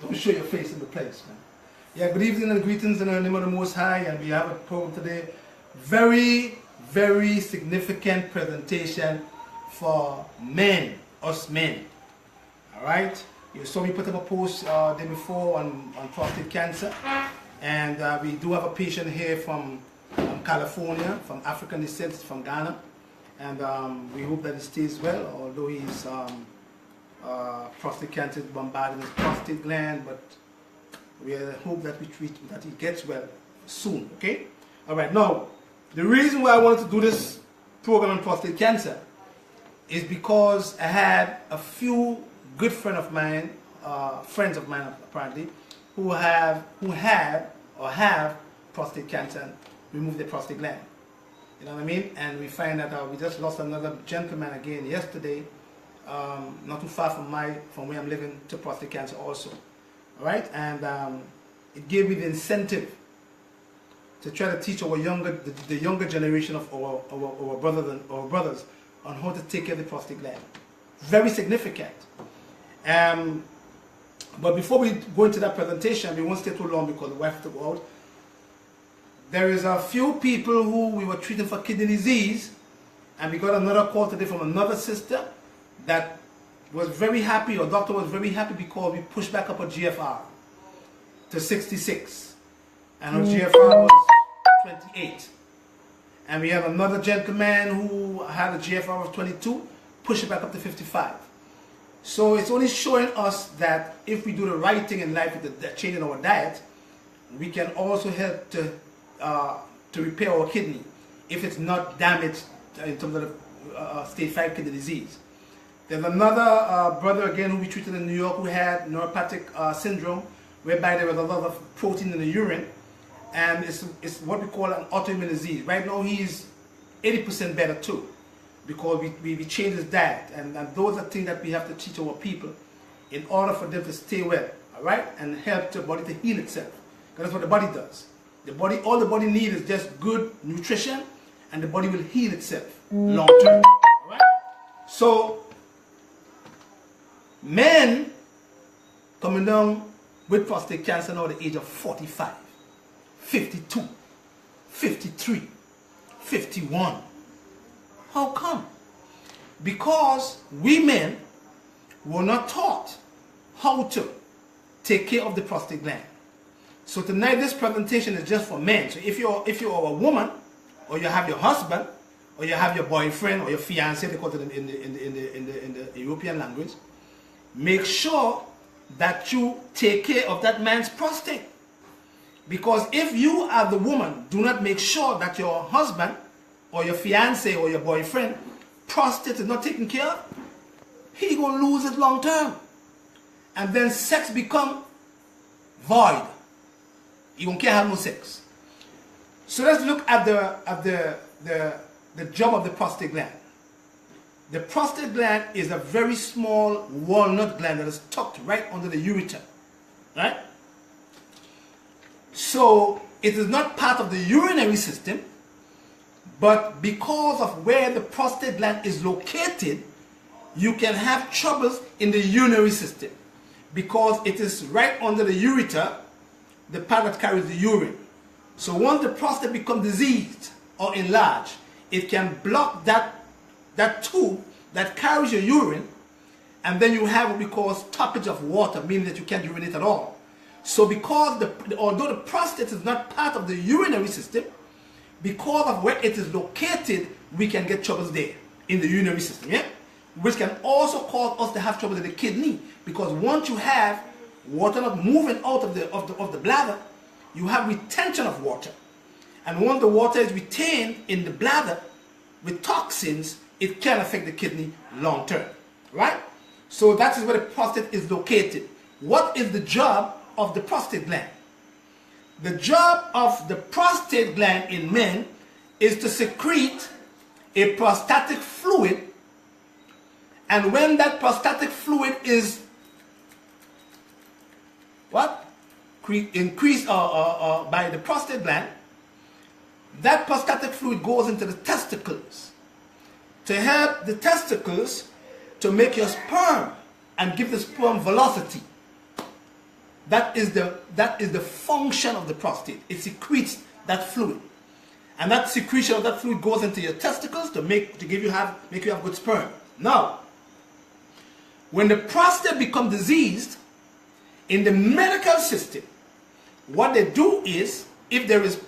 Don't show your face in the place, man. Yeah, good evening and greetings in the name of the Most High, and we have a program today. Very, very significant presentation for men, us men. Alright? You saw me put up a post day before on prostate cancer, and we do have a patient here from California, from African descent, from Ghana, and we hope that he stays well, although he's prostate cancer is bombarding his prostate gland, but we hope that that he gets well soon. Okay. All right. Now, the reason why I wanted to do this program on prostate cancer is because I had a few good friends of mine apparently, who have prostate cancer and removed their prostate gland. You know what I mean? And we find that we just lost another gentleman again yesterday, not too far from where I'm living, to prostate cancer also. All right, and it gave me the incentive to try to teach our the younger generation of our brothers on how to take care of the prostate gland. Very significant. But before we go into that presentation, we won't stay too long because the wife has to go out. There is a few people who we were treating for kidney disease, and we got another call today from another sister that was very happy, or doctor was very happy, because we pushed back up her GFR to 66, and her GFR was 28. And we have another gentleman who had a GFR of 22, push it back up to 55. So it's only showing us that if we do the right thing in life with the change in our diet, we can also help to repair our kidney if it's not damaged in terms of the stage 5 kidney disease. There's another brother again who we treated in New York who had neuropathic syndrome, whereby there was a lot of protein in the urine, and it's what we call an autoimmune disease. Right now he's 80% better too, because we changed his diet, and those are things that we have to teach our people in order for them to stay well, all right, and help the body to heal itself, because that's what the body does. All the body needs is just good nutrition, and the body will heal itself long term. All right. So men coming down with prostate cancer now at the age of 45, 52, 53, 51. How come? Because we men were not taught how to take care of the prostate gland. So tonight this presentation is just for men. So if you're a woman, or you have your husband, or you have your boyfriend or your fiancé, they call it in the European language, make sure that you take care of that man's prostate. Because if you as the woman do not make sure that your husband or your fiancé or your boyfriend prostate is not taken care of, he gonna lose it long term, and then sex become void. You can't have no sex. So let's look at the job of the prostate gland. The prostate gland is a very small walnut gland that is tucked right under the ureter, right? So it is not part of the urinary system, but because of where the prostate gland is located, you can have troubles in the urinary system, because it is right under the ureter, the part that carries the urine. So once the prostate becomes diseased or enlarged, it can block that tube that carries your urine, and then you have what we call stoppage of water, meaning that you can't urinate at all. So because although the prostate is not part of the urinary system, because of where it is located, we can get troubles there in the urinary system, yeah? Which can also cause us to have trouble in the kidney, because once you have water not moving out of the bladder, you have retention of water. And when the water is retained in the bladder with toxins, it can affect the kidney long term, right? So that is where the prostate is located. What is the job of the prostate gland? The job of the prostate gland in men is to secrete a prostatic fluid, and when that prostatic fluid is increased by the prostate gland, that prostatic fluid goes into the testicles to help the testicles to make your sperm and give the sperm velocity. That is the function of the prostate. It secretes that fluid. And that secretion of that fluid goes into your testicles to make you have good sperm. Now, when the prostate becomes diseased, in the medical system, what they do is, if there is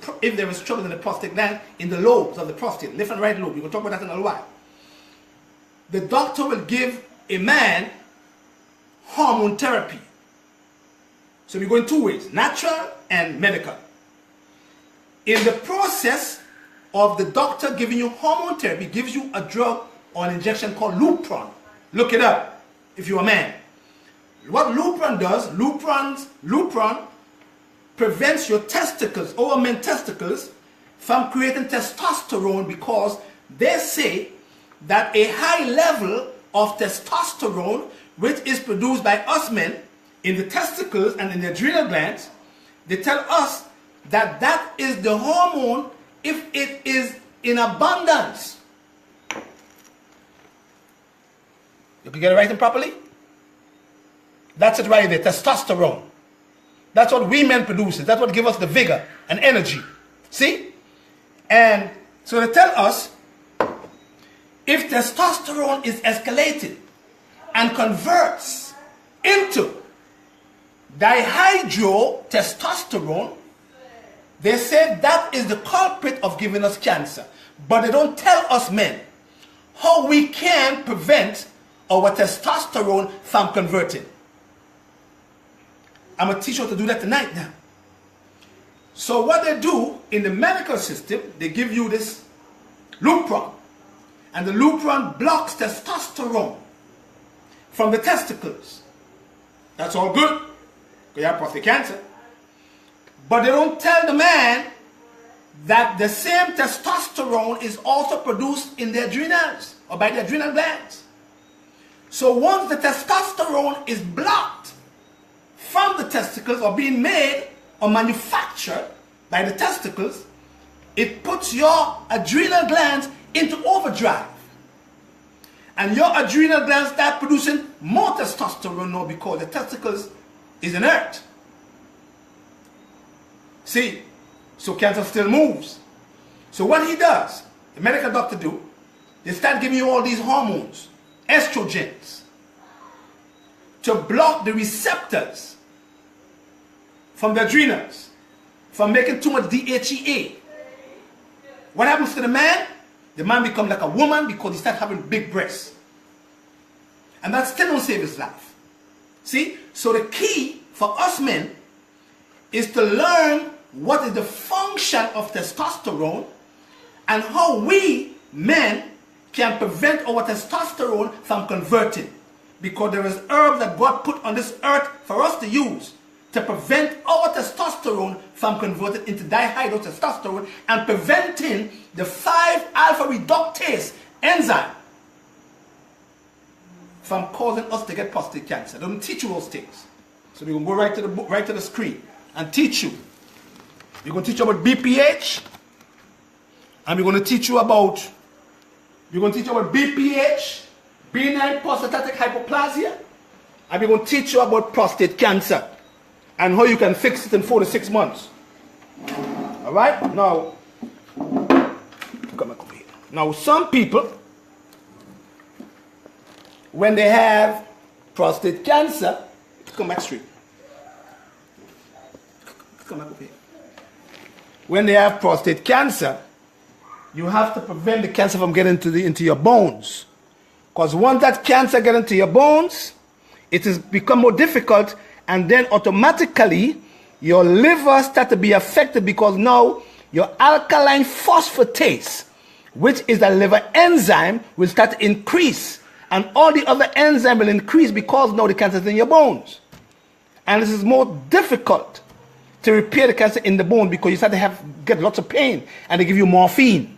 trouble in the prostate gland, in the lobes of the prostate, left and right lobe, we're going to talk about that in a while, the doctor will give a man hormone therapy. So we go in two ways, natural and medical. In the process of the doctor giving you hormone therapy, gives you a drug or an injection called Lupron. Look it up if you're a man. What Lupron does, Lupron prevents your testicles, our men's testicles, from creating testosterone, because they say that a high level of testosterone, which is produced by us men in the testicles and in the adrenal glands, they tell us that that is the hormone if it is in abundance. You can get it right and properly? That's it right there, testosterone. That's what we men produce. That's what gives us the vigor and energy. See? And so they tell us, if testosterone is escalated and converts into dihydrotestosterone, they say that is the culprit of giving us cancer. But they don't tell us men how we can prevent our testosterone from converting. I'm going to teach you how to do that tonight now. So what they do in the medical system, they give you this Lupron. And the Lupron blocks testosterone from the testicles. That's all good, because you have prostate cancer. But they don't tell the man that the same testosterone is also produced in the adrenals, or by the adrenal glands. So once the testosterone is blocked from the testicles, or being made or manufactured by the testicles, it puts your adrenal glands into overdrive. And your adrenal glands start producing more testosterone now, because the testicles is inert. See, so cancer still moves. So what he does, the medical doctor do, they start giving you all these hormones, estrogens, to block the receptors from the adrenals, from making too much DHEA. What happens to the man? The man becomes like a woman, because he starts having big breasts. And that still don't save his life. See? So the key for us men is to learn what is the function of testosterone and how we men can prevent our testosterone from converting. Because there is herbs that God put on this earth for us to use to prevent our testosterone from converting into dihydrotestosterone and preventing the 5-alpha reductase enzyme from causing us to get prostate cancer. They don't teach you those things. So we're going to go right to the screen and teach you. We're going to teach you about BPH, and we're going to teach you about BPH, benign prostatatic hyperplasia, and we're going to teach you about prostate cancer and how you can fix it in 4 to 6 months. All right? Now, come back over here. Now, some people, when they have prostate cancer, come back straight. Come back over here. When they have prostate cancer, you have to prevent the cancer from getting into your bones. Because once that cancer gets into your bones, it has become more difficult, and then automatically your liver starts to be affected, because now your alkaline phosphatase, which is a liver enzyme, will start to increase. And all the other enzymes will increase, because now the cancer is in your bones. And this is more difficult to repair the cancer in the bone, because you start to get lots of pain, and they give you morphine.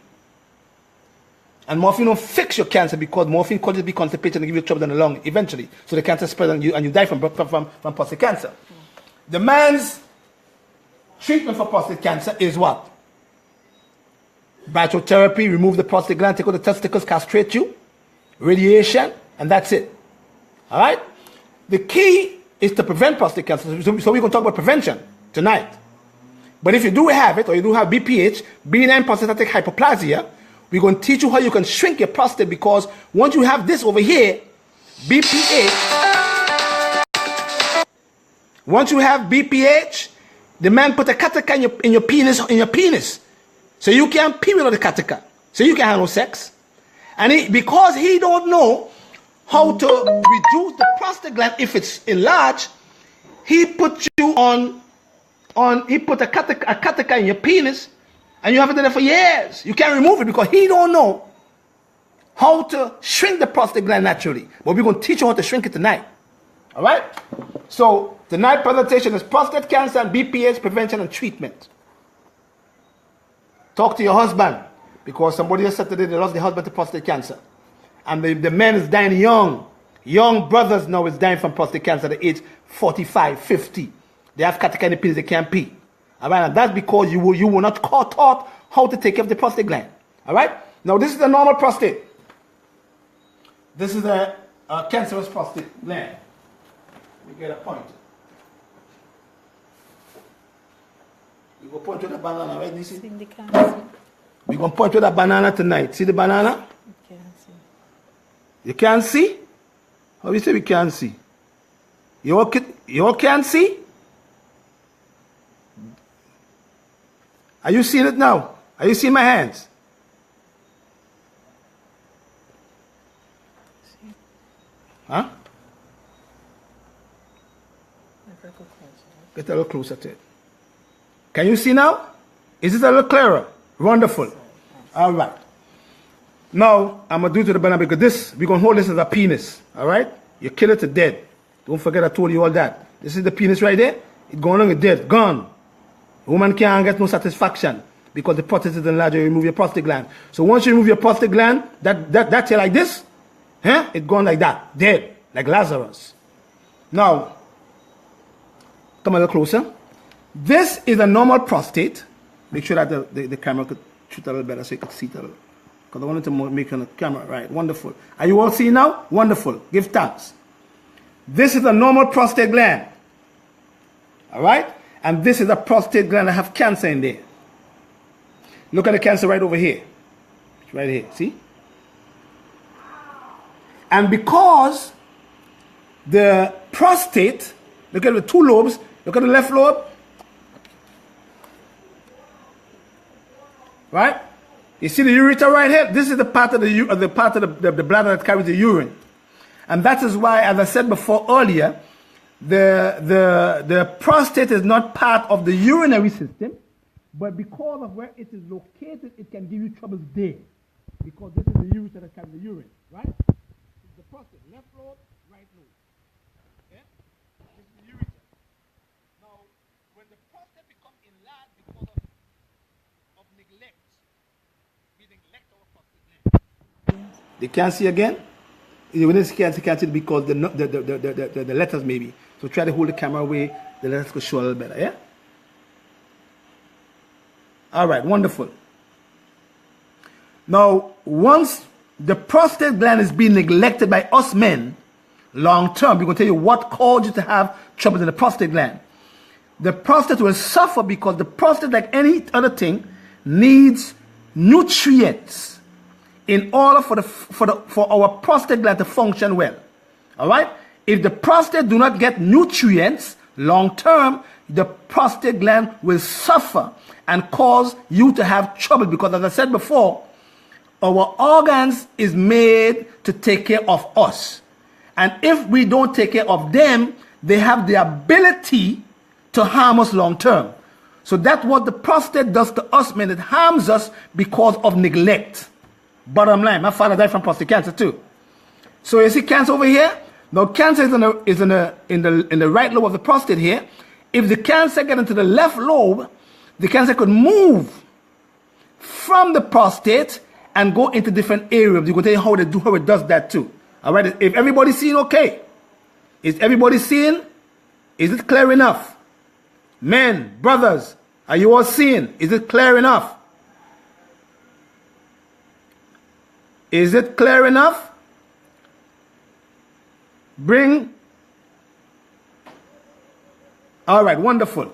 And morphine don't fix your cancer, because morphine causes you to be constipated and give you trouble in the lung eventually. So the cancer spreads and you die from prostate cancer. The man's treatment for prostate cancer is what? Brachytherapy, remove the prostate gland, take out the testicles, castrate you, radiation, and that's it. All right? The key is to prevent prostate cancer. So we're going to talk about prevention tonight. But if you do have it, or you do have BPH, benign prostatic hyperplasia, we're going to teach you how you can shrink your prostate, because once you have this over here, BPH, once you have BPH, the man put a catheter in your penis, so you can't pee without the catheter, so you can't have no sex. And because he don't know how to reduce the prostate gland if it's enlarged, he put you he put a catheter in your penis, and you have it there for years. You can't remove it because he don't know how to shrink the prostate gland naturally. But we're going to teach you how to shrink it tonight. All right? So tonight's presentation is prostate cancer and BPH prevention and treatment. Talk to your husband, because somebody else said today they lost their husband to prostate cancer. And the man is dying young. Young brothers now is dying from prostate cancer at the age 45, 50. They have catheter in the penis, they can't pee. All right, and that's because you were not taught how to take care of the prostate gland. All right? Now, this is the normal prostate. This is a cancerous prostate gland. We get a point. You go point with a banana, right, Nisi? We're going to point with a banana tonight. See the banana? You can't see. You can't see? How do you say we can't see? You all can't see? Are you seeing it now? Are you seeing my hands? Huh? Get a little closer to it. Can you see now? Is it a little clearer? Wonderful. All right. Now, I'm going to do to the banana, because this, we're going to hold this as a penis. All right? You kill it to dead. Don't forget I told you all that. This is the penis right there. It's going on, it's dead. Gone. A woman can't get no satisfaction because the prostate is enlarged. You remove your prostate gland. So once you remove your prostate gland, that's like this. It's gone like that. Dead. Like Lazarus. Now, come a little closer. This is a normal prostate. Make sure that the camera could shoot a little better so you could see it a little. Because I wanted to make it on the camera. Right. Wonderful. Are you all seeing now? Wonderful. Give thanks. This is a normal prostate gland. All right? And this is a prostate gland that have cancer in there. Look at the cancer right over here. It's right here. See? And because the prostate, look at the two lobes, look at the left lobe. Right? You see the ureter right here? This is the part of the bladder that carries the urine. And that is why, as I said before earlier, the prostate is not part of the urinary system, but because of where it is located, it can give you troubles there. Because this is the ureter that carries the urine, right? It's the prostate, left lobe, right lobe. Yeah? This is the ureter. Now, when the prostate becomes enlarged because of neglect, we neglect our prostate gland. They can't see again? When they can't see it because the letters maybe. So try to hold the camera away, the letters could show a little better, yeah? All right, wonderful. Now, once the prostate gland is being neglected by us men, long term, we're going to tell you what caused you to have trouble in the prostate gland. The prostate will suffer because the prostate, like any other thing, needs nutrients in order for our prostate gland to function well. All right? If the prostate do not get nutrients, long term, the prostate gland will suffer and cause you to have trouble, because as I said before, our organs is made to take care of us. And if we don't take care of them, they have the ability to harm us long term. So that's what the prostate does to us, man. It harms us because of neglect. Bottom line, my father died from prostate cancer too. So you see cancer over here? Now cancer is in the right lobe of the prostate here. If the cancer gets into the left lobe, the cancer could move from the prostate and go into different areas. We're going to tell you how it does that too. All right, if everybody's seeing okay? Is everybody seeing? Is it clear enough? Men, brothers, are you all seeing? Is it clear enough? Is it clear enough? Bring All right, wonderful.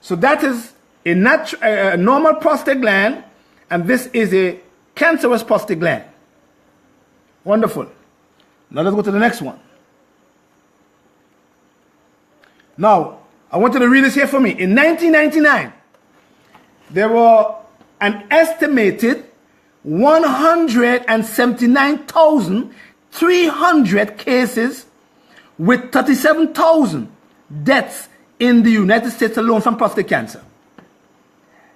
So that is a normal prostate gland, and this is a cancerous prostate gland. Wonderful. Now let's go to the next one. Now, I want you to read this here for me. In 1999, there were an estimated 179,300 cases with 37,000 deaths in the United States alone from prostate cancer.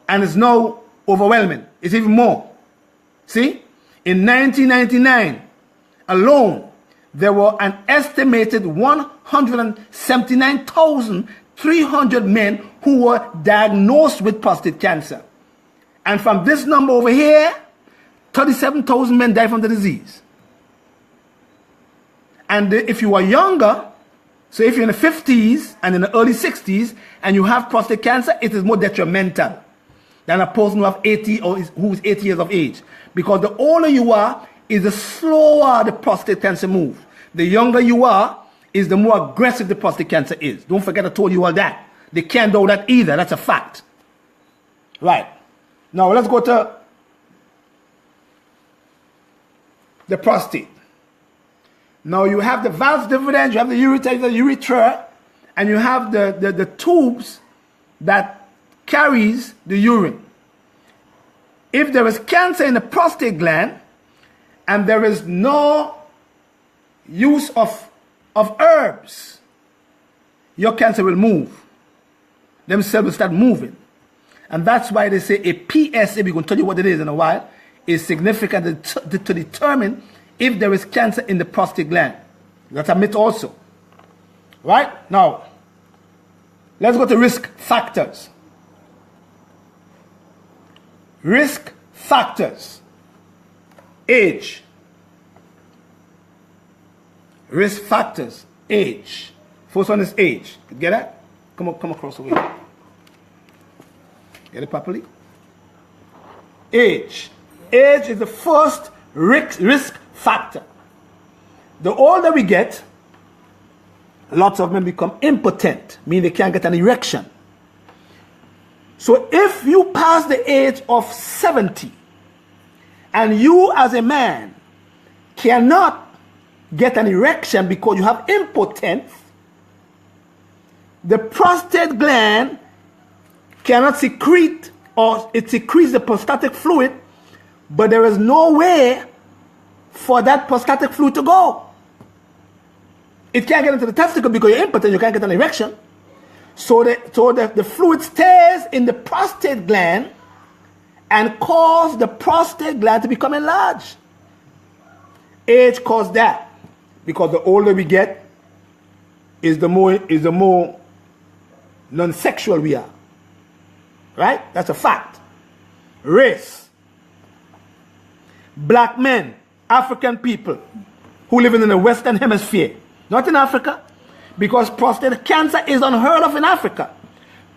And it's now overwhelming. It's even more. See? In 1999 alone, there were an estimated 179,300 men who were diagnosed with prostate cancer. And from this number over here, 37,000 men died from the disease. And if you are younger, so if you're in the 50s and in the early 60s and you have prostate cancer, it is more detrimental than a person who have 80 or who is 80 years of age. Because the older you are, is the slower the prostate cancer moves. The younger you are, is the more aggressive the prostate cancer is. Don't forget I told you all that. They can't do that either. That's a fact. Right. Now let's go to the prostate. Now you have the vas deferens, you have the urethra, and you have the tubes that carries the urine. If there is cancer in the prostate gland and there is no use of herbs, your cancer will move. Them cells will start moving. And that's why they say a PSA, we're going to tell you what it is in a while, is significant to determine if there is cancer in the prostate gland. That's a myth also. Right? Now, let's go to risk factors. Risk factors. Age. Risk factors. Age. First one is age. Get that? Come across over here. Get it properly? Age. Age is the first risk factor. The older we get, lots of men become impotent, meaning they can't get an erection. So if you pass the age of 70 and you as a man cannot get an erection because you have impotence, the prostate gland cannot secrete, or it secretes the prostatic fluid, but there is no way for that prostatic fluid to go. It can't get into the testicle because you're impotent, you can't get an erection. So the fluid stays in the prostate gland and cause the prostate gland to become enlarged. Age caused that, because the older we get, is the more non-sexual we are. Right? That's a fact. Race. Black men, African people who live in the Western Hemisphere, not in Africa, because prostate cancer is unheard of in Africa.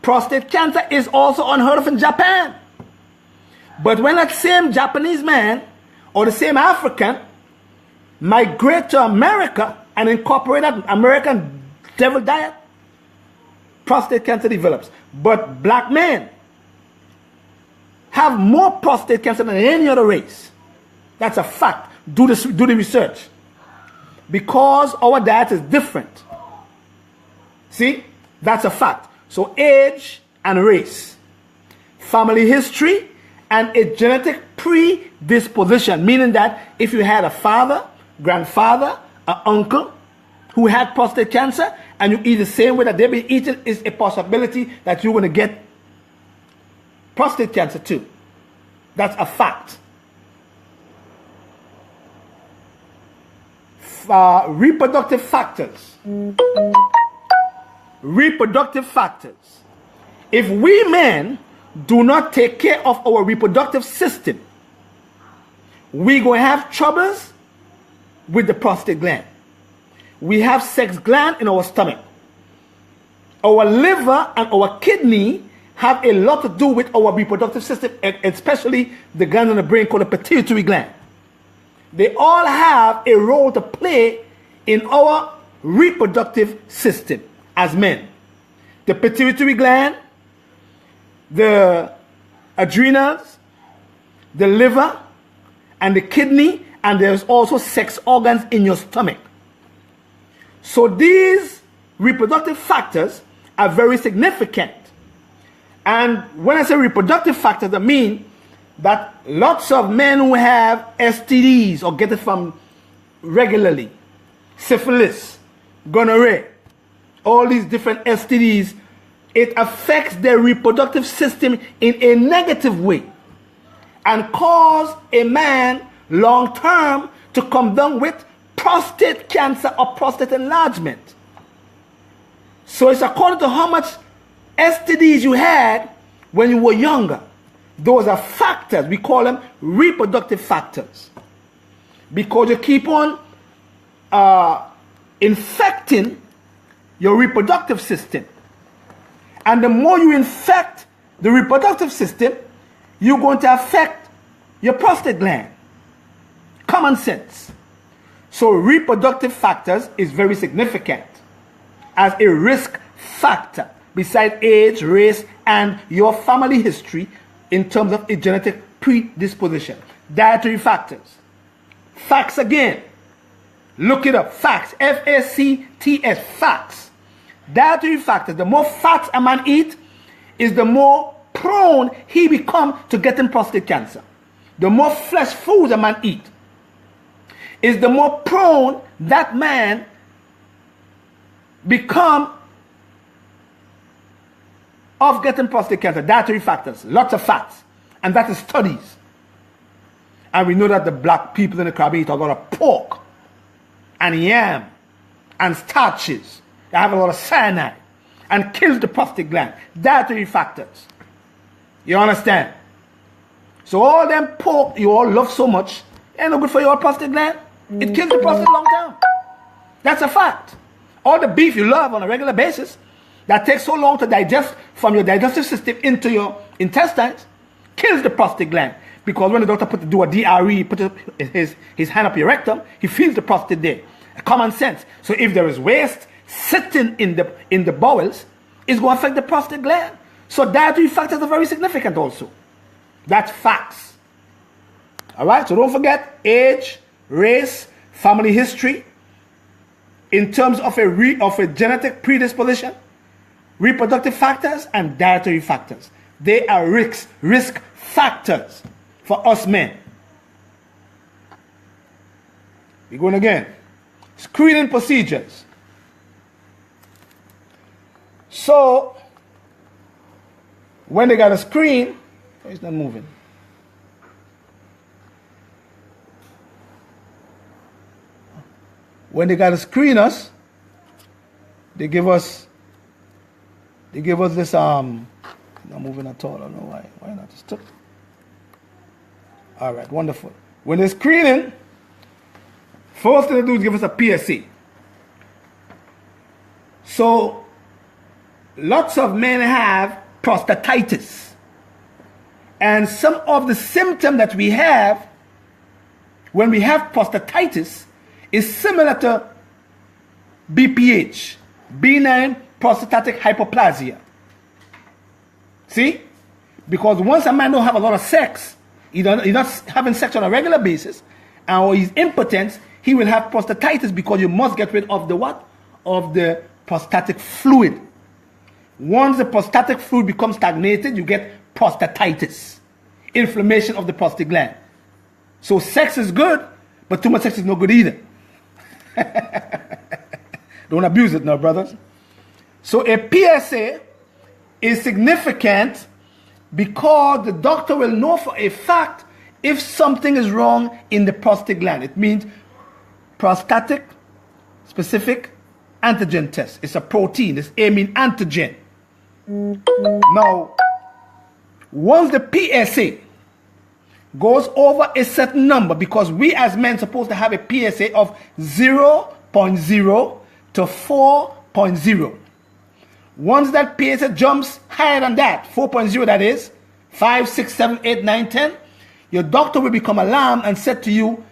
Prostate cancer is also unheard of in Japan. But when that same Japanese man or the same African migrate to America and incorporate that American devil diet, prostate cancer develops. But black men have more prostate cancer than any other race. That's a fact. Do the research. Because our diet is different. See? That's a fact. So age and race. Family history and a genetic predisposition. Meaning that if you had a father, grandfather, an uncle who had prostate cancer and you eat the same way that they've been eating, is a possibility that you're going to get prostate cancer too. That's a fact. Reproductive factors. Reproductive factors. If we men do not take care of our reproductive system, we're going to have troubles with the prostate gland. We have sex gland in our stomach. Our liver and our kidney have a lot to do with our reproductive system, especially the gland in the brain called the pituitary gland. They all have a role to play in our reproductive system as men. the pituitary gland, the adrenals, the liver, and the kidney, and there's also sex organs in your stomach. So these reproductive factors are very significant. And when I say reproductive factors, I mean that lots of men who have STDs or get it from regularly, syphilis, gonorrhea, all these different STDs, it affects their reproductive system in a negative way and cause a man long term to come down with prostate cancer or prostate enlargement. So it's according to how much STDs you had when you were younger. Those are factors. We call them reproductive factors. Because you keep on infecting your reproductive system. And the more you infect the reproductive system, you're going to affect your prostate gland. Common sense. So reproductive factors is very significant as a risk factor beside age, race, and your family history in terms of a genetic predisposition. Dietary factors. Facts again. Look it up. Facts. F-A-C-T-S. Facts. Dietary factors. The more fats a man eats, is the more prone he becomes to getting prostate cancer. The more flesh food a man eats, is the more prone that man become of getting prostate cancer. Dietary factors, lots of fats, and that is studies. And we know that the black people in the Caribbean eat a lot of pork and yam and starches. They have a lot of cyanide and kills the prostate gland. Dietary factors. You understand? So all them pork you all love so much ain't no good for your prostate gland. It kills the prostate long term. That's a fact. All the beef you love on a regular basis that takes so long to digest from your digestive system into your intestines kills the prostate gland. Because when the doctor do a DRE, put his hand up your rectum, he feels the prostate there. Common sense. So if there is waste sitting in the bowels, it's going to affect the prostate gland. So dietary factors are very significant also. That's facts. All right. So don't forget age, race, family history. In terms of a genetic predisposition, reproductive factors, and dietary factors. They are risk factors for us men. We're going again. Screening procedures. So, when they got a screen, it's not moving. When they got to screen us, they give us this not moving at all. I don't know why not. Just took. All right, wonderful. When they're screening, first thing they do is give us a PSA. So lots of men have prostatitis, and some of the symptoms that we have when we have prostatitis is similar to BPH, benign prostatic hyperplasia. See? Because once a man don't have a lot of sex, he's not having sex on a regular basis, or he's impotent, he will have prostatitis because you must get rid of the what? Of the prostatic fluid. Once the prostatic fluid becomes stagnated, you get prostatitis, inflammation of the prostate gland. So sex is good, but too much sex is no good either. Don't abuse it now, brothers. So a PSA is significant because the doctor will know for a fact if something is wrong in the prostate gland. It means prostatic specific antigen test. It's a protein. It's A mean antigen. Now, once the PSA goes over a certain number, because we as men are supposed to have a PSA of 0.0 to 4.0. Once that PSA jumps higher than that, 4.0 that is, 5, 6, 7, 8, 9, 10, your doctor will become alarmed and said to you,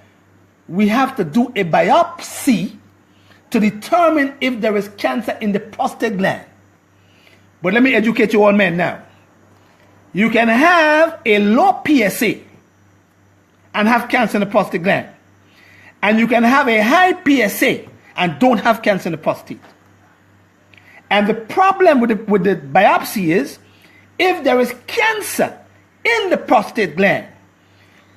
we have to do a biopsy to determine if there is cancer in the prostate gland. But let me educate you all men now. You can have a low PSA and have cancer in the prostate gland. And you can have a high PSA and don't have cancer in the prostate. And the problem with the biopsy is, if there is cancer in the prostate gland,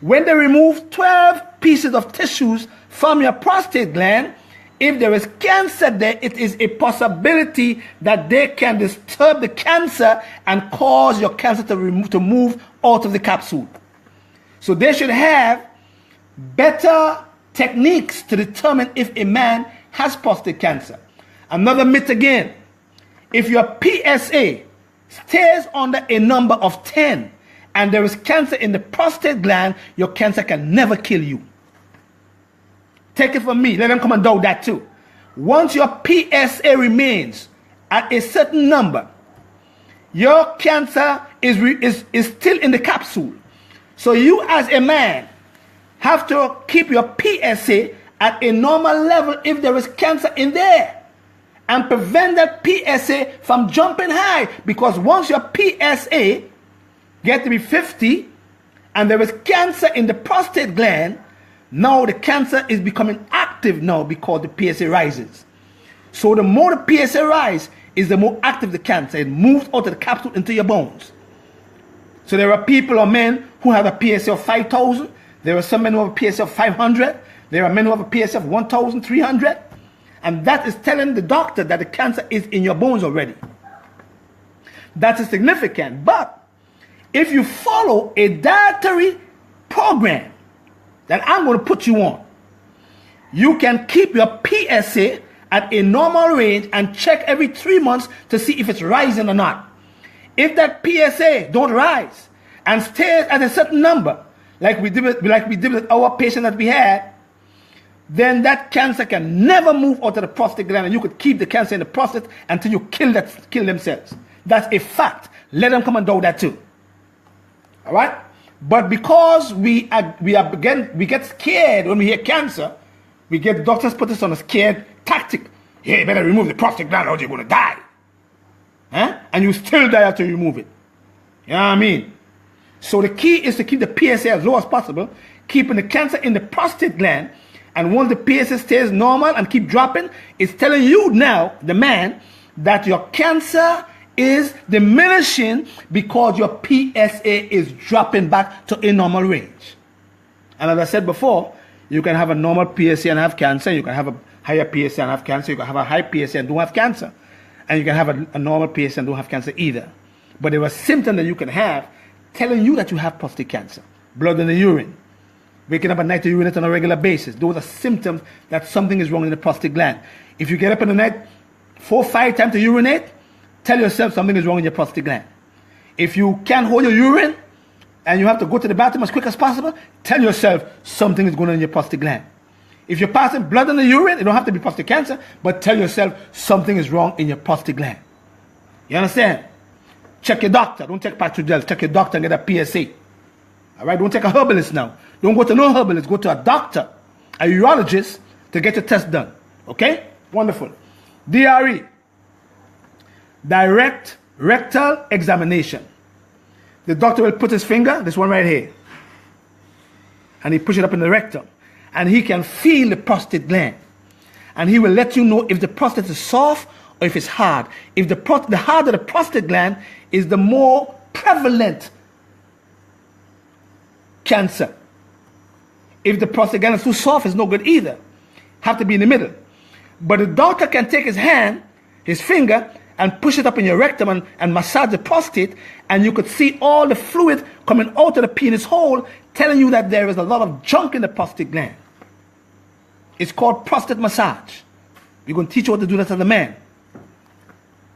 when they remove 12 pieces of tissues from your prostate gland, if there is cancer there, it is a possibility that they can disturb the cancer and cause your cancer to move out of the capsule. So they should have better techniques to determine if a man has prostate cancer. Another myth again, if your PSA stays under a number of 10 and there is cancer in the prostate gland, your cancer can never kill you. Take it from me, let them come and doubt that too. Once your PSA remains at a certain number, your cancer is still in the capsule. So you as a man have to keep your PSA at a normal level if there is cancer in there, and prevent that PSA from jumping high, because once your PSA gets to be 50 and there is cancer in the prostate gland, now the cancer is becoming active now because the PSA rises. So the more the PSA rises, is the more active the cancer. It moves out of the capsule into your bones. So there are people or men who have a PSA of 5,000. There are some men who have a PSA of 500. There are men who have a PSA of 1,300. And that is telling the doctor that the cancer is in your bones already. That is significant. But if you follow a dietary program that I'm going to put you on, you can keep your PSA at a normal range and check every 3 months to see if it's rising or not. If that PSA don't rise and stays at a certain number, like we did with our patient that we had, then that cancer can never move out of the prostate gland, and you could keep the cancer in the prostate until you kill them cells. That's a fact. Let them come and do that too. All right? But because we get scared when we hear cancer, we get doctors put us on a scared tactic. Hey, better remove the prostate gland or you're going to die. Huh? And you still die after you remove it. You know what I mean? So the key is to keep the PSA as low as possible, keeping the cancer in the prostate gland. And once the PSA stays normal and keep dropping, it's telling you now, the man, that your cancer is diminishing because your PSA is dropping back to a normal range. And as I said before, you can have a normal PSA and have cancer. You can have a higher PSA and have cancer. You can have a high PSA and don't have cancer. And you can have a normal PSA and don't have cancer either. But there are symptoms that you can have telling you that you have prostate cancer. Blood in the urine. Waking up at night to urinate on a regular basis. Those are symptoms that something is wrong in the prostate gland. If you get up in the night 4 or 5 times to urinate, tell yourself something is wrong in your prostate gland. If you can't hold your urine and you have to go to the bathroom as quick as possible, tell yourself something is going on in your prostate gland. If you're passing blood in the urine, it don't have to be prostate cancer, but tell yourself something is wrong in your prostate gland. You understand? Check your doctor. Don't take part 2 gels. Check your doctor and get a PSA. All right? Don't take a herbalist now. Don't go to no herbalist. Go to a doctor, a urologist, to get your test done. Okay? Wonderful. DRE. Direct rectal examination. The doctor will put his finger, this one right here, and he push it up in the rectum, and he can feel the prostate gland, and he will let you know if the prostate is soft or if it's hard. If the harder the prostate gland is, the more prevalent cancer. If the prostate gland is too soft, it's no good either. Have to be in the middle. But the doctor can take his hand, his finger, and push it up in your rectum and massage the prostate, and you could see all the fluid coming out of the penis hole, telling you that there is a lot of junk in the prostate gland. It's called prostate massage. We're going to teach you how to do that as a man.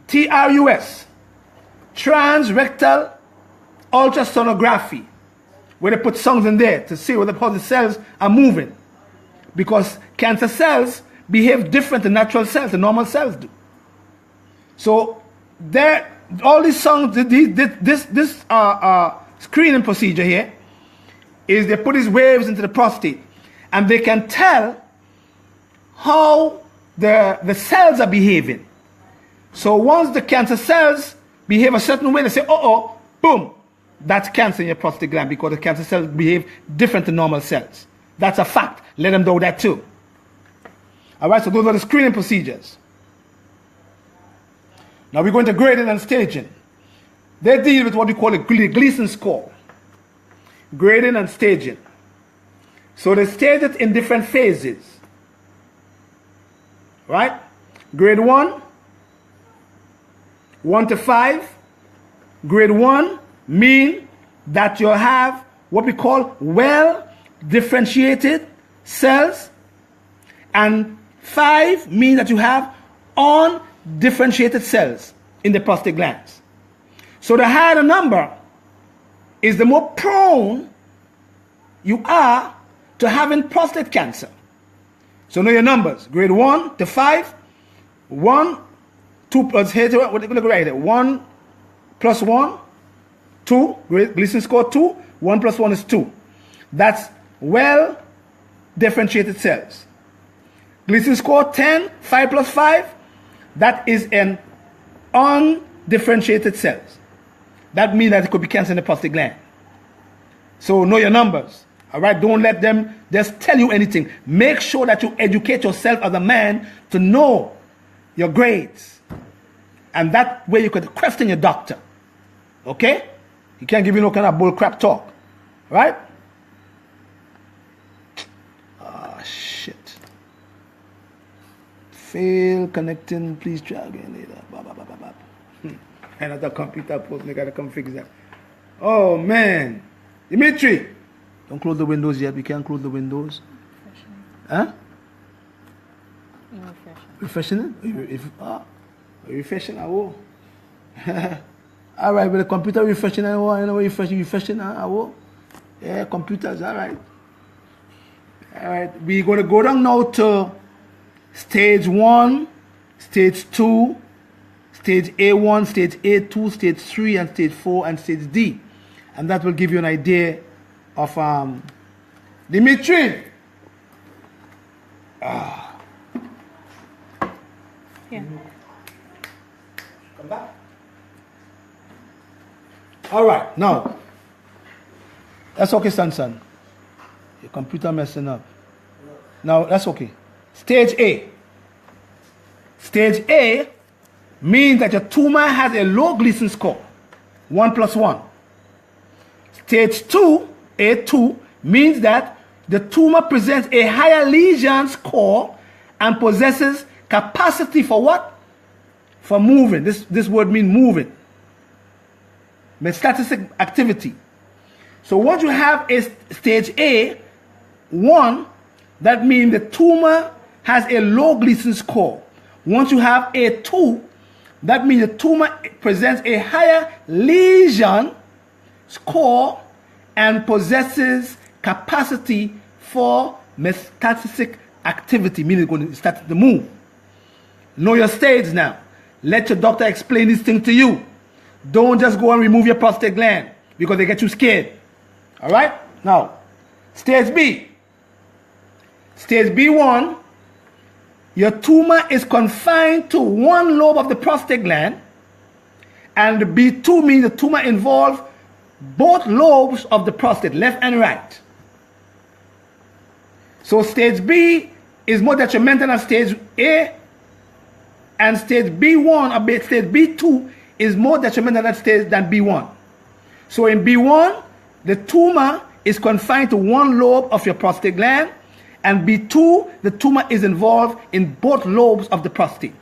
TRUS, transrectal ultrasonography, where they put songs in there to see how the cells are moving. Because cancer cells behave different than natural cells, the normal cells do. So there, all these songs, this screening procedure here, is they put these waves into the prostate, and they can tell how the cells are behaving. So once the cancer cells behave a certain way, they say, oh, boom, that's cancer in your prostate gland because the cancer cells behave different than normal cells. That's a fact. Let them know that too. All right, so those are the screening procedures. Now we're going to grading and staging. They deal with what we call a Gleason score. Grading and staging. So they stage it in different phases. Right? Grade 1, 1 to 5. Grade 1 mean that you have what we call well differentiated cells, and 5 means that you have undifferentiated cells in the prostate glands. So the higher the number is, the more prone you are to having prostate cancer. So know your numbers. Grade 1 to 5. 1, 2 plus, here, what are going to go right here? 1 plus 1, 2. Gleason score 2. 1 plus 1 is 2. That's well differentiated cells. Gleason score 10. 5 plus 5. That is an undifferentiated cells. That means that it could be cancer in the prostate gland. So know your numbers. All right, don't let them just tell you anything. Make sure that you educate yourself as a man to know your grades. And that way you could question your doctor. Okay? He can't give you no kind of bull crap talk. Right? Ah, shit. Fail connecting, please try again later. Another computer post, I gotta come fix that. Oh man. Dimitri! Don't close the windows yet. We can't close the windows. Huh? Refreshing it? Refreshing? I will. Alright, but the computer refreshing, I will. You know what refreshing, I will. Yeah, computers, alright. Alright, we're going to go down now to stage 1, stage 2, stage A1, stage A2, stage 3, and stage 4, and stage D. And that will give you an idea of Dimitri. Yeah. Come back. All right, now that's okay, son. Your computer messing up. Now that's okay. Stage A. Stage A means that your tumor has a low Gleason score, 1 plus 1. Stage 2, A2, means that the tumor presents a higher lesion score and possesses capacity for what? For moving. This word means moving. Metastatic activity. So once you have a stage A1, that means the tumor has a low Gleason score. Once you have A2, that means the tumor presents a higher lesion score and possesses capacity for metastatic activity, meaning it's going to start to move. Know your stage now. Let your doctor explain this thing to you. Don't just go and remove your prostate gland because they get you scared. All right? Now, stage B. Stage B1, your tumor is confined to one lobe of the prostate gland, and the B2 means the tumor involves both lobes of the prostate, left and right. So stage B is more detrimental than stage A, and stage B1 or stage B2 is more detrimental than B1. So in B1, the tumor is confined to one lobe of your prostate gland, and B2, the tumor is involved in both lobes of the prostate.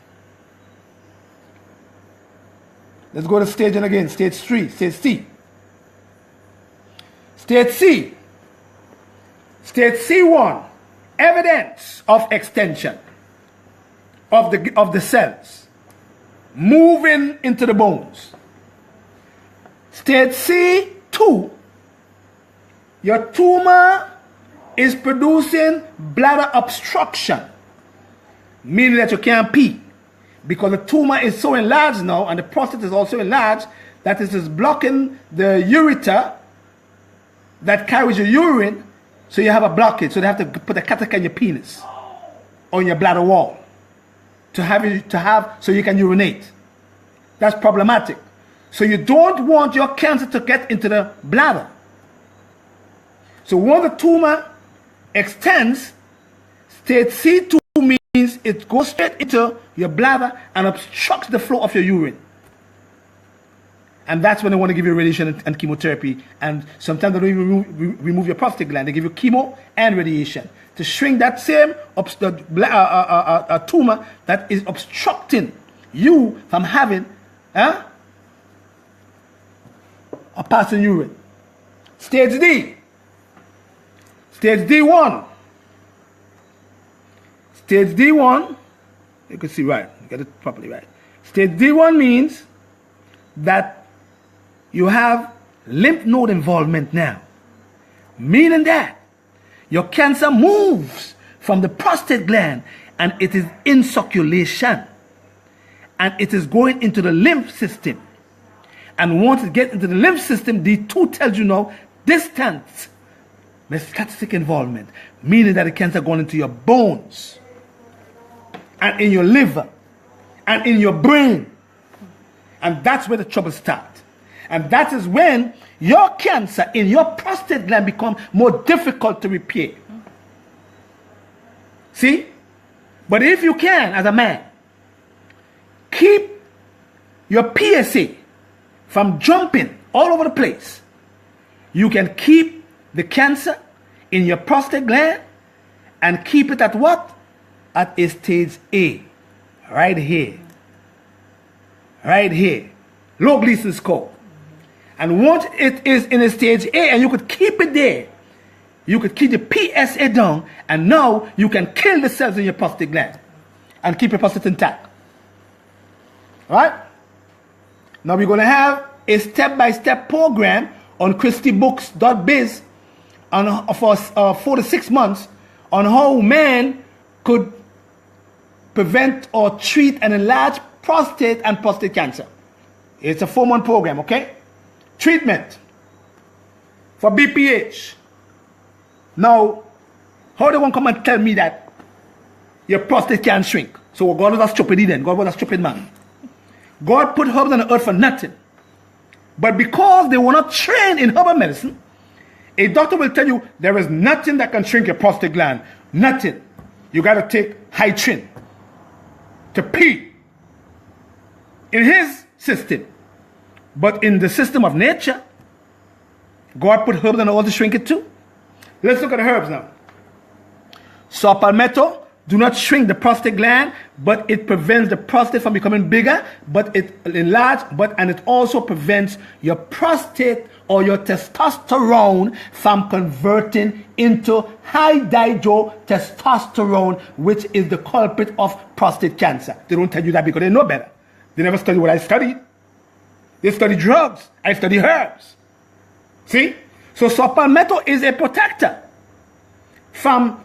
Let's go to staging again. Stage 3, stage C. Stage C. Stage C1, evidence of extension of the cells moving into the bones. Stage C2, your tumor is producing bladder obstruction, meaning that you can't pee because the tumor is so enlarged now, and the prostate is also enlarged, that it is blocking the ureter that carries your urine, so you have a blockage. So they have to put a catheter in your penis, on your bladder wall, so you can urinate. That's problematic. So you don't want your cancer to get into the bladder. So when the tumor extends, stage C2 means it goes straight into your bladder and obstructs the flow of your urine. And that's when they want to give you radiation and chemotherapy. And sometimes they don't even remove your prostate gland. They give you chemo and radiation to shrink that same tumor that is obstructing you from having a passing urine. Stage D. Stage D1. Stage D1, you can see right, you get it properly right. Stage D1 means that you have lymph node involvement now, meaning that your cancer moves from the prostate gland and it is in circulation and it is going into the lymph system. And once it gets into the lymph system, D2 tells you now distant metastatic involvement, meaning that the cancer going into your bones and in your liver and in your brain. And that's where the trouble starts. And that is when your cancer in your prostate gland becomes more difficult to repair. See? But if you can, as a man, keep your PSA from jumping all over the place, you can keep the cancer in your prostate gland and keep it at what? At a stage A. Right here. Right here. Low Gleason score. And once it is in a stage A and you could keep it there, you could keep the PSA down, and now you can kill the cells in your prostate gland and keep your prostate intact. Alright? Now we're going to have a step-by-step program on christybooks.biz for 4 to 6 months on how man could prevent or treat an enlarged prostate and prostate cancer. It's a 4-month program, okay? Treatment for BPH. Now, how they want to come and tell me that your prostate can shrink? So God was a stupid then. God was a stupid man. God put herbs on the earth for nothing. But because they were not trained in herbal medicine, a doctor will tell you there is nothing that can shrink your prostate gland. Nothing. You got to take Hytrin to pee in his system. But in the system of nature, God put herbs on the earth to shrink it too. Let's look at the herbs now. Saw palmetto do not shrink the prostate gland, but it prevents the prostate from becoming bigger, but it enlarges, and it also prevents your prostate or your testosterone from converting into high dihydrotestosterone, which is the culprit of prostate cancer. They don't tell you that because they know better. They never study what I studied. They study drugs. I study herbs. See? So saw palmetto is a protector from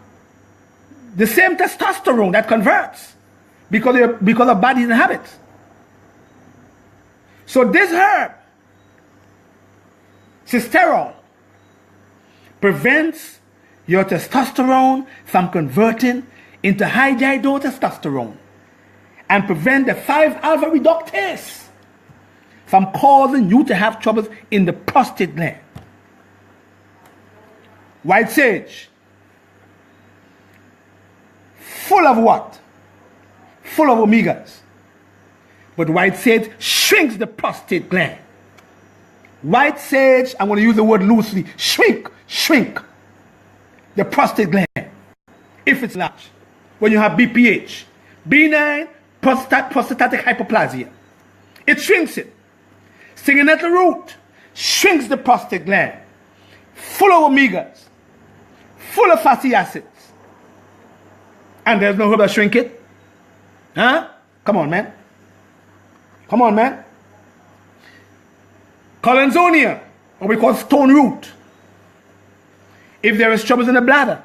the same testosterone that converts because of bad eating habits. So this herb, cisterol, prevents your testosterone from converting into high dihydrotestosterone and prevent the 5-alpha reductase from causing you to have troubles in the prostate gland. White sage, full of what? Full of omegas. But white sage shrinks the prostate gland. White sage, I'm going to use the word loosely, shrink the prostate gland if it's large. When you have BPH, benign prostatic hyperplasia, it shrinks it. Stinging at the root shrinks the prostate gland, full of omegas, full of fatty acids. And there's no herb that shrink it. Huh? Come on, man. Come on, man. Colensonia, what we call stone root. If there is troubles in the bladder,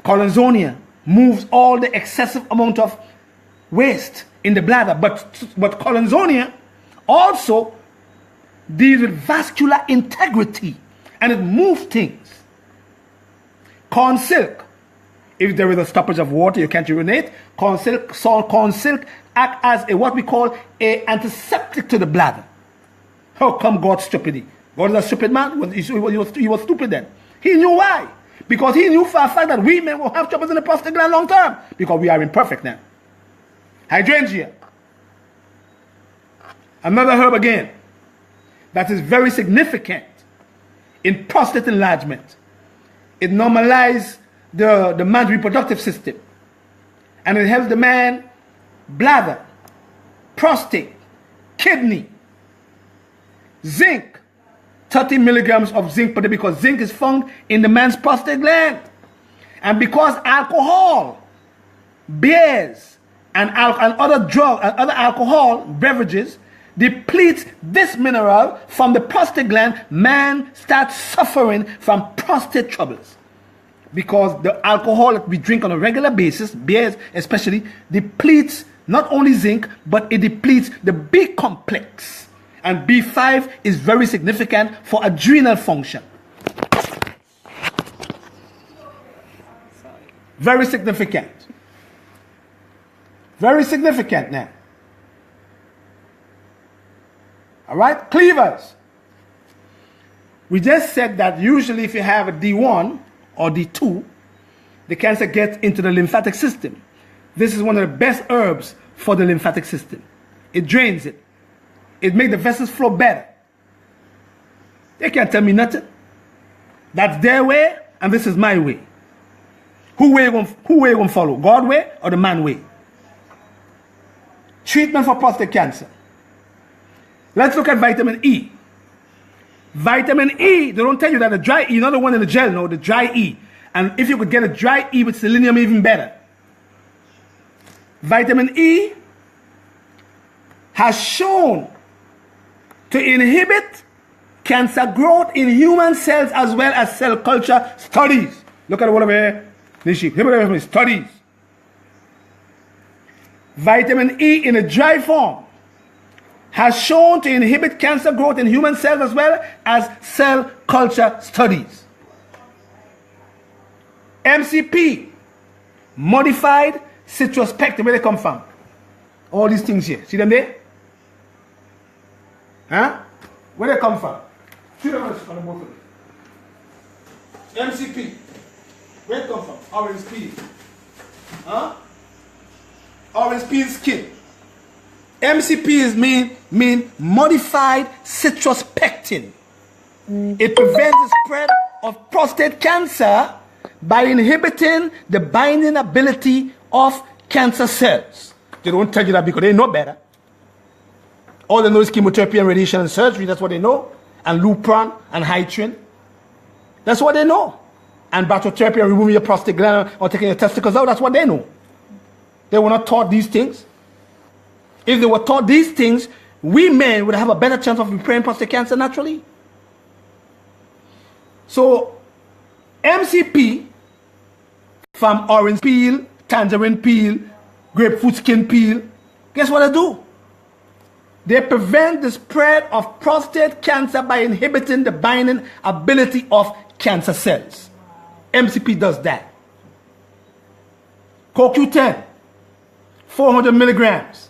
colensonia moves all the excessive amount of waste in the bladder. But colensonia also deals with vascular integrity, and it moves things. Corn silk. If there is a stoppage of water, you can't urinate. Corn silk act as a what we call a antiseptic to the bladder. How come God stupid? God is a stupid man? He was stupid then. He knew why. Because he knew for a fact that we men will have troubles in the prostate gland long term. Because we are imperfect now. Hydrangea. Another herb again that is very significant in prostate enlargement. It normalizes the man's reproductive system. And it helps the man bladder, prostate, kidney, zinc, 30 milligrams of zinc per day, because zinc is found in the man's prostate gland. And because alcohol, beers, and other alcohol beverages depletes this mineral from the prostate gland, man starts suffering from prostate troubles. Because the alcohol that we drink on a regular basis, beers especially, depletes not only zinc, but it depletes the B complex. And B5 is very significant for adrenal function. Very significant. Very significant now. All right, cleavers. We just said that usually if you have a D1 or D2, the cancer gets into the lymphatic system. This is one of the best herbs for the lymphatic system. It drains it. It makes the vessels flow better. They can't tell me nothing. That's their way, and this is my way. Who way you gonna follow? God way or the man way? Treatment for prostate cancer. Let's look at vitamin E. Vitamin E, they don't tell you that the dry E, not the one in the gel, no, the dry E. And if you could get a dry E with selenium, even better. Vitamin E has shown to inhibit cancer growth in human cells as well as cell culture studies. Look at the one over here. Nishi, studies. Vitamin E in a dry form has shown to inhibit cancer growth in human cells as well as cell culture studies. MCP, modified citrus pectin, where they come from? All these things here. See them there? Huh? Where they come from? See them on the both of them. MCP. Where it come from? Orange peel. Huh? Orange peel skin. MCP is mean modified citrus pectin. It prevents the spread of prostate cancer by inhibiting the binding ability of cancer cells. They don't tell you that because they know better. All they know is chemotherapy and radiation and surgery. That's what they know. And Lupron and Hytrin. That's what they know. And brachytherapy and removing your prostate gland or taking your testicles out. That's what they know. They were not taught these things. If they were taught these things, we men would have a better chance of repairing prostate cancer naturally. So, MCP from orange peel, tangerine peel, grapefruit skin peel, guess what they do? They prevent the spread of prostate cancer by inhibiting the binding ability of cancer cells. MCP does that. CoQ10, 400 milligrams.